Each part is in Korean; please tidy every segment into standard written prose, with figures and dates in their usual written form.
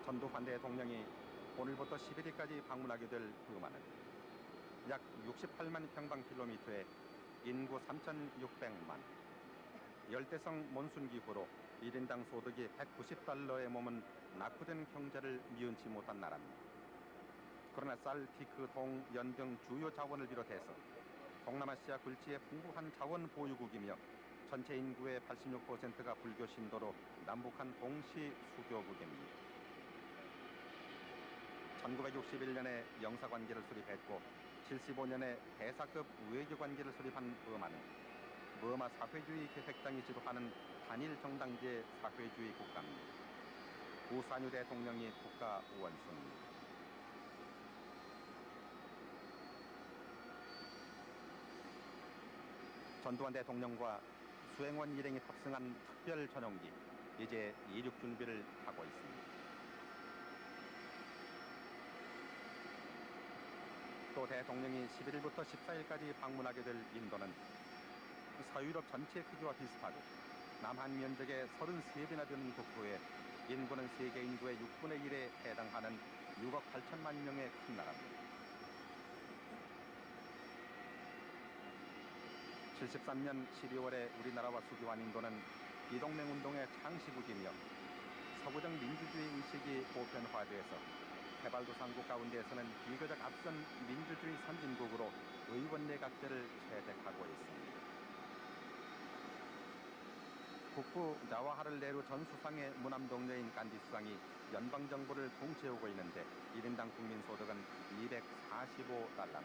전두환 대통령이 오늘부터 11일까지 방문하게 될 버마는 약 68만 평방킬로미터에 인구 3,600만, 열대성 몬순 기후로 1인당 소득이 $190에 머문 낙후된 경제를 미운치 못한 나라입니다. 그러나 쌀, 티크, 동, 연 등 주요 자원을 비롯해서 동남아시아 굴지의 풍부한 자원 보유국이며 전체 인구의 86%가 불교 신도로 남북한 동시 수교국입니다. 1961년에 영사관계를 수립했고 75년에 대사급 외교관계를 수립한 버마는 버마 사회주의 개혁당이 지도하는 단일 정당제 사회주의 국가입니다. 우산유 대통령이 국가 원수입니다. 전두환 대통령과 수행원 일행이 탑승한 특별 전용기 이제 이륙 준비를 하고 있습니다. 또 대통령이 11일부터 14일까지 방문하게 될 인도는 서유럽 전체 크기와 비슷하고 남한 면적의 33배나 되는 국토에 인구는 세계 인구의 6분의 1에 해당하는 6억 8천만 명의 큰 나라입니다. 73년 12월에 우리나라와 수교한 인도는 비동맹 운동의 창시국이며 서구적 민주주의 의식이 보편화돼서 개발도상국 가운데에서는 비교적 앞선 민주주의 선진국으로 의원 내각제를 채택하고 있습니다. 국부 자와하를 네루 전 수상의 무남동료인 간디 수상이 연방정부를 통치해오고 있는데 1인당 국민소득은 $245입니다.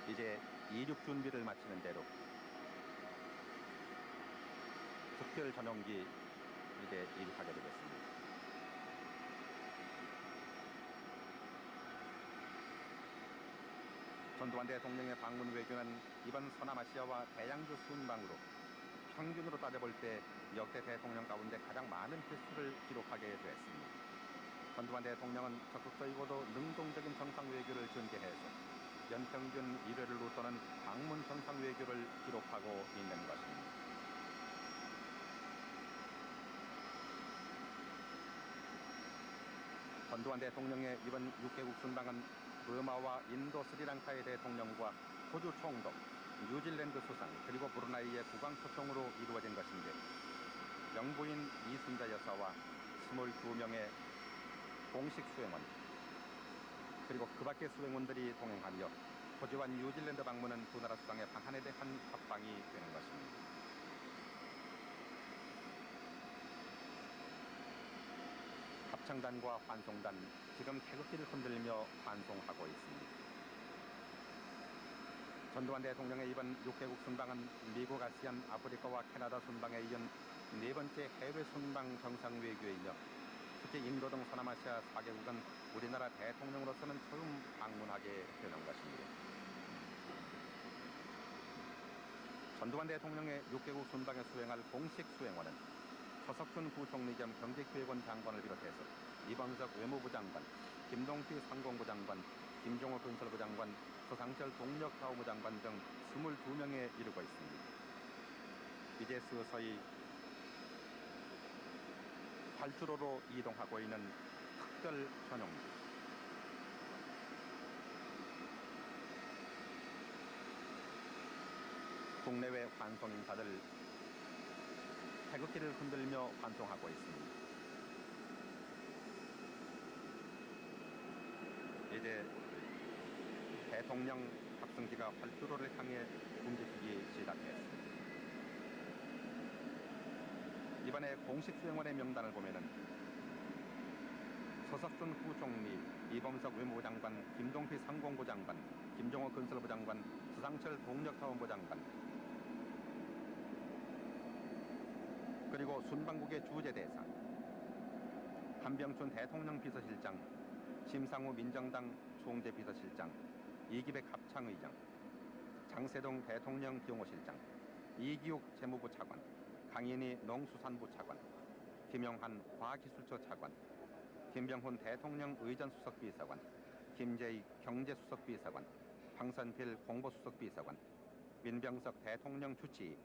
이제 이륙 준비를 마치는 대로 특별 전용기 이제 이륙하게 되겠습니다. 전두환 대통령의 방문 외교는 이번 서남아시아와 대양주 순방으로 평균으로 따져볼 때 역대 대통령 가운데 가장 많은 횟수를 기록하게 됐습니다. 전두환 대통령은 적극적이고도 능동적인 정상 외교를 전개해서 연평균 1회를 웃도는 방문 정상 외교를 기록하고 있는 것입니다. 전두환 대통령의 이번 6개국 순방은 버마와 인도 스리랑카의 대통령과 호주 총독, 뉴질랜드 수상 그리고 브루나이의 국왕 초청으로 이루어진 것인데 영부인 이순자 여사와 22명의 공식 수행원 그리고 그 밖의 수행원들이 동행하며 호주와 뉴질랜드 방문은 두 나라 수상의 방한에 대한 합방이 되는 것입니다. 합창단과 환송단 지금 태극기를 흔들며 환송하고 있습니다. 전두환 대통령의 이번 6개국 순방은 미국, 아시안, 아프리카와 캐나다 순방에 이은 네 번째 해외 순방 정상 외교이며 특히 인도 등 서남아시아 4개국은 우리나라 대통령으로서는 처음 방문하게 되는 것입니다. 전두환 대통령의 6개국 순방에 수행할 공식 수행원은 서석준 부총리 겸 경제기획원 장관을 비롯해서 이범석 외무부 장관, 김동필 상공부 장관, 김종호 건설부 장관, 서상철 동력사업부 장관 등 22명에 이르고 있습니다. 이제 서서히 활주로로 이동하고 있는 특별 전용기. 국내외 환송 인사들 태극기를 흔들며 환송하고 있습니다. 이제 대통령 탑승기가 활주로를 향해 움직이기 시작했습니다. 이번에 공식 수행원의 명단을 보면은 서석준 부총리, 이범석 외무부 장관, 김동필 상공부 장관, 김종호 건설부 장관, 서상철 동력타운부 장관, 그리고 순방국의 주재대사, 한병춘 대통령 비서실장, 심상우 민정당 총재비서실장, 이기백 합창의장, 장세동 대통령 경호실장, 이기욱 재무부 차관, 강인희 농수산부 차관, 김용한 과기술처 차관, 김병훈 대통령 의전수석비서관, 김재익 경제수석비서관, 황선필 공보수석비서관, 민병석 대통령 주치의,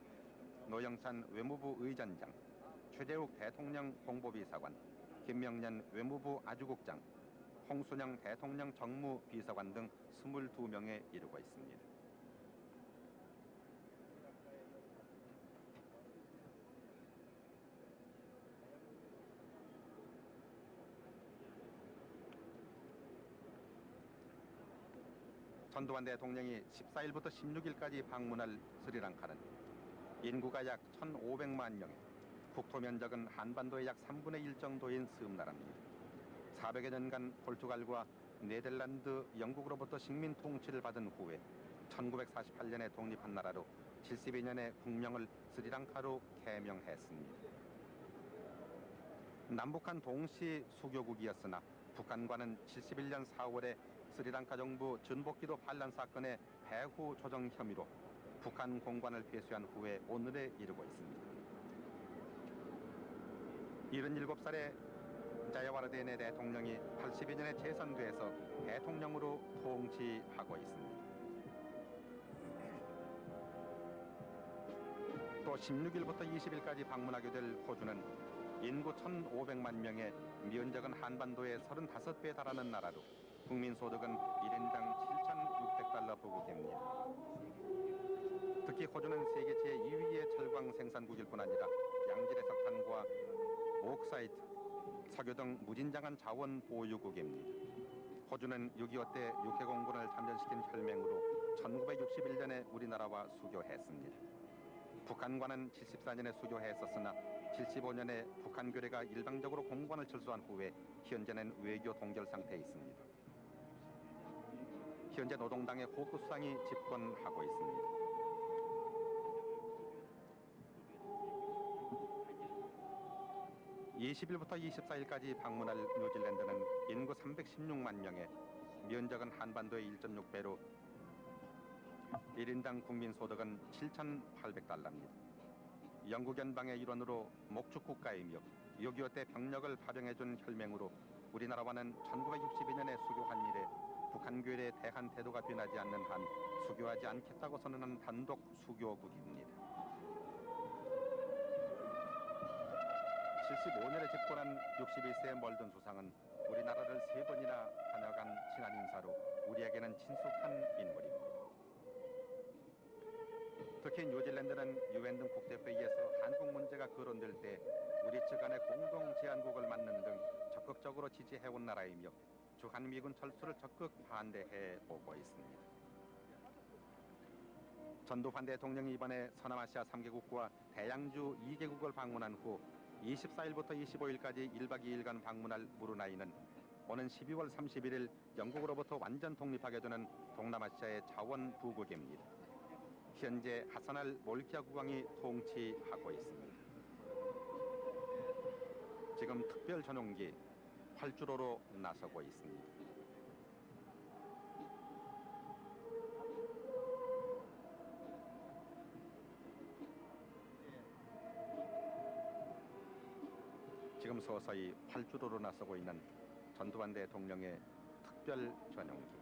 노영찬 외무부 의전장, 최재욱 대통령 홍보비서관, 김명년 외무부 아주국장, 홍순영 대통령 정무비서관 등 22명에 이르고 있습니다. 전두환 대통령이 14일부터 16일까지 방문할 스리랑카는 인구가 약 1,500만 명, 국토 면적은 한반도의 약 3분의 1 정도인 섬나라입니다. 400여 년간 포르투갈과 네덜란드, 영국으로부터 식민 통치를 받은 후에 1948년에 독립한 나라로 72년에 국명을 스리랑카로 개명했습니다. 남북한 동시 수교국이었으나 북한과는 71년 4월에 스리랑카 정부 전복기도 반란 사건의 배후 조정 혐의로 북한 공관을 폐쇄한 후에 오늘에 이르고 있습니다. 77살의 자야와르데네 대통령이 80여 년에 재선돼서 대통령으로 통치하고 있습니다. 또 16일부터 20일까지 방문하게 될 호주는 인구 1,500만 명의 면적은 한반도의 35배에 달하는 나라로 국민소득은 1인당 7,600달러 부국입니다. 특히 호주는 세계 제2위의 철광 생산국일 뿐 아니라 양질의 석탄과 옥사이트, 석유 등 무진장한 자원 보유국입니다. 호주는 6.25 때 육해공군을 참전시킨 혈맹으로 1961년에 우리나라와 수교했습니다. 북한과는 74년에 수교했었으나 75년에 북한 교례가 일방적으로 공관을 철수한 후에 현재는 외교 동결 상태에 있습니다. 현재 노동당의 호크 수상이 집권하고 있습니다. (20일부터 24일까지) 방문할 뉴질랜드는 인구 316만 명에 면적은 한반도의 1.6배로 1인당 국민소득은 7,800달러입니다. 영국 연방의 일원으로 목축국가이며 6.25 때 병력을 파병해준 혈맹으로 우리나라와는 1962년에 수교한 이래 북한 교회에 대한 태도가 변하지 않는 한 수교하지 않겠다고 선언한 단독 수교국입니다. 75년에 집권한 62세의 멀든 수상은 우리나라를 3번이나 다녀간 친한 인사로 우리에게는 친숙한 인물입니다. 특히 뉴질랜드는 유엔 등 국제회의에서 한국 문제가 거론될 때 우리 측 간의 공동 제안국을 맡는 등 적극적으로 지지해온 나라이며 주한미군 철수를 적극 반대해 오고 있습니다. 전두환 대통령이 이번에 서남아시아 3개국과 대양주 2개국을 방문한 후 24일부터 25일까지 1박 2일간 방문할 브루나이는 오는 12월 31일 영국으로부터 완전 독립하게 되는 동남아시아의 자원부국입니다. 현재 하산알 몰키아 국왕이 통치하고 있습니다. 지금 특별 전용기 활주로로 나서고 있습니다. 지금 서서히 활주로로 나서고 있는 전두환 대통령의 특별 전용기.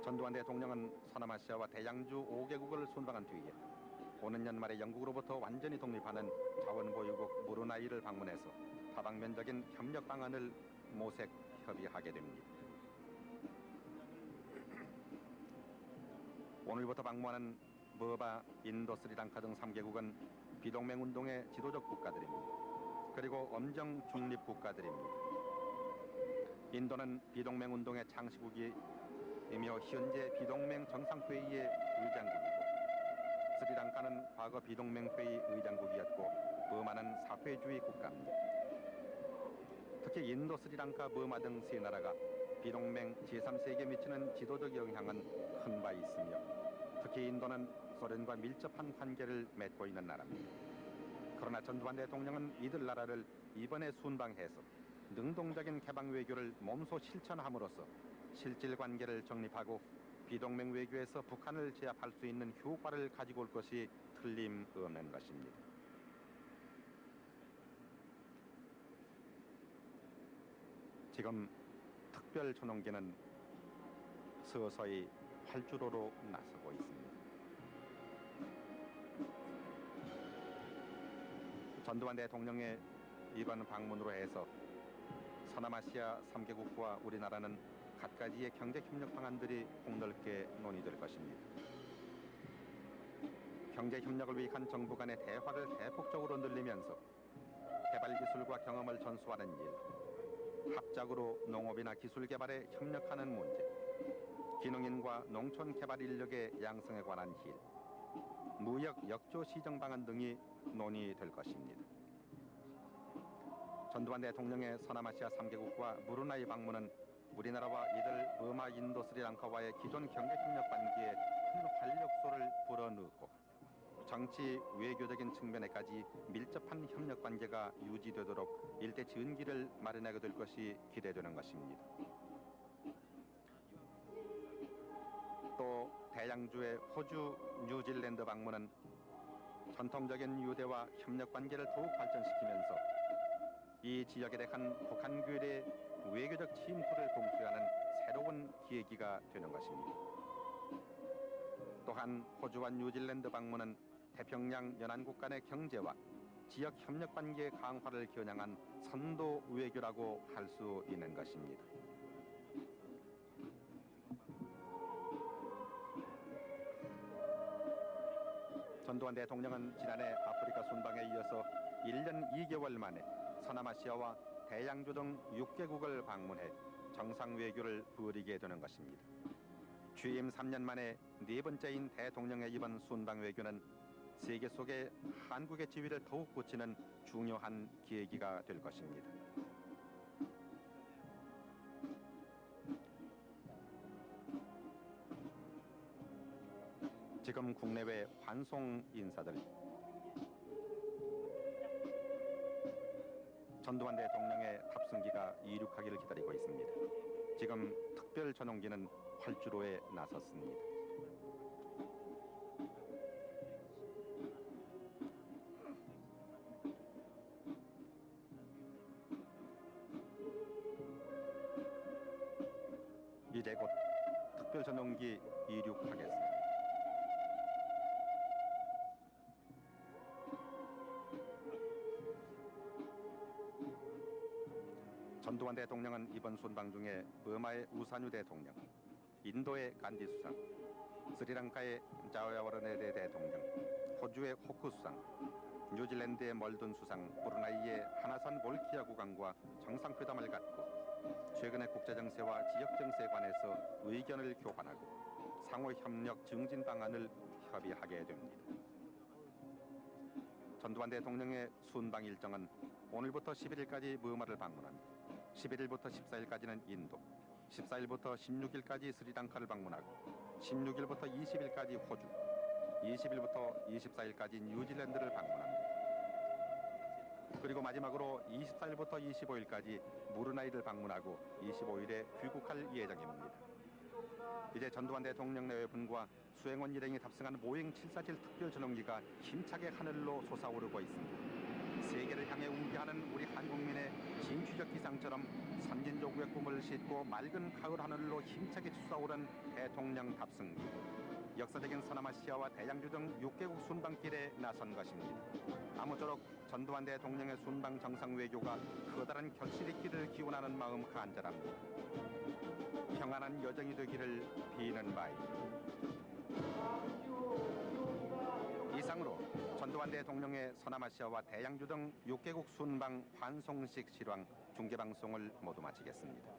전두환 대통령은 서남아시아와 대양주 5개국을 순방한 뒤에 오는 연말에 영국으로부터 완전히 독립하는 자원보유국 브루나이를 방문해서 다방면적인 협력 방안을 모색 협의하게 됩니다. 오늘부터 방문하는 버바, 인도, 스리랑카 등 3개국은 비동맹 운동의 지도적 국가들입니다. 그리고 엄정 중립 국가들입니다. 인도는 비동맹 운동의 창시국이며 현재 비동맹 정상회의의 의장국이고, 스리랑카는 과거 비동맹회의 의장국이었고 버마는 사회주의 국가입니다. 특히 인도, 스리랑카, 버마 등 세 나라가 비동맹 제3세계에 미치는 지도적 영향은 큰 바 있으며 특히 인도는 소련과 밀접한 관계를 맺고 있는 나라입니다. 그러나 전두환 대통령은 이들 나라를 이번에 순방해서 능동적인 개방 외교를 몸소 실천함으로써 실질 관계를 정립하고 비동맹 외교에서 북한을 제압할 수 있는 효과를 가지고 올 것이 틀림없는 것입니다. 지금 특별 전용기는 서서히 활주로로 나서고 있습니다. 전두환 대통령의 이번 방문으로 해서 서남아시아 3개국과 우리나라는 갖가지의 경제협력 방안들이 폭넓게 논의될 것입니다. 경제협력을 위한 정부 간의 대화를 대폭적으로 늘리면서 개발기술과 경험을 전수하는 일, 합작으로 농업이나 기술 개발에 협력하는 문제, 기농인과 농촌 개발 인력의 양성에 관한 일, 무역 역조 시정 방안 등이 논의될 것입니다. 전두환 대통령의 서남아시아 3개국과 브루나이 방문은 우리나라와 이들 버마, 인도, 스리랑카와의 기존 경제협력 관계에 큰 활력소를 불어넣고 정치, 외교적인 측면에까지 밀접한 협력 관계가 유지되도록 일대 전기를 마련하게 될 것이 기대되는 것입니다. 또 대양주의 호주, 뉴질랜드 방문은 전통적인 유대와 협력 관계를 더욱 발전시키면서 이 지역에 대한 북한 괴뢰의 외교적 침투를 공수하는 새로운 계기가 되는 것입니다. 또한 호주와 뉴질랜드 방문은 태평양 연안국 간의 경제와 지역 협력 관계 강화를 겨냥한 선도 외교라고 할 수 있는 것입니다. 전두환 대통령은 지난해 아프리카 순방에 이어서 1년 2개월 만에 서남아시아와 대양주 등 6개국을 방문해 정상 외교를 벌이게 되는 것입니다. 취임 3년 만에 네 번째인 대통령의 이번 순방 외교는 세계 속에 한국의 지위를 더욱 굳히는 중요한 계기가 될 것입니다. 지금 국내외 환송 인사들, 전두환 대통령의 탑승기가 이륙하기를 기다리고 있습니다. 지금 특별 전용기는 활주로에 나섰습니다. 이제 곧 특별 전용기 이륙하겠습니다. 전두환 대통령은 이번 순방 중에 버마의 우사뉴 대통령, 인도의 간디 수상, 스리랑카의 자와와르네데 대통령, 호주의 호크 수상, 뉴질랜드의 멀든 수상, 브루나이의 하나산 볼키아 국왕과 정상회담을 갖고 최근의 국제정세와 지역정세에 관해서 의견을 교환하고 상호협력 증진 방안을 협의하게 됩니다. 전두환 대통령의 순방 일정은 오늘부터 11일까지 버마를 방문합니다. 11일부터 14일까지는 인도, 14일부터 16일까지 스리랑카를 방문하고 16일부터 20일까지 호주, 20일부터 24일까지 뉴질랜드를 방문합니다. 그리고 마지막으로 24일부터 25일까지 브루나이를 방문하고 25일에 귀국할 예정입니다. 이제 전두환 대통령 내외분과 수행원 일행이 탑승한 보잉 747 특별 전용기가 힘차게 하늘로 솟아오르고 있습니다. 세계를 향해 웅기하는 우리 한국민의 진취적 기상처럼 선진조국의 꿈을 싣고 맑은 가을 하늘로 힘차게 솟아오른 대통령 탑승기. 역사적인 서남아시아와 대양주 등 6개국 순방길에 나선 것입니다. 아무쪼록 전두환 대통령의 순방 정상 외교가 커다란 결실의 길을 기원하는 마음 간절합니다. 평안한 여정이 되기를 비는 바입니다. 이상으로 전두환 대통령의 서남아시아와 대양주 등 6개국 순방 환송식 실황 중계방송을 모두 마치겠습니다.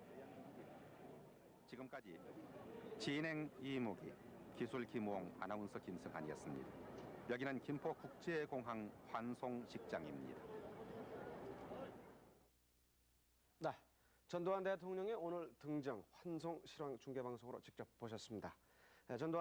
지금까지 진행 이무기, 기술 김우홍, 아나운서 김승환이었습니다. 여기는 김포국제공항 환송식장입니다. 네, 전두환 대통령의 오늘 등정 환송 실황 중계방송으로 직접 보셨습니다. 전두환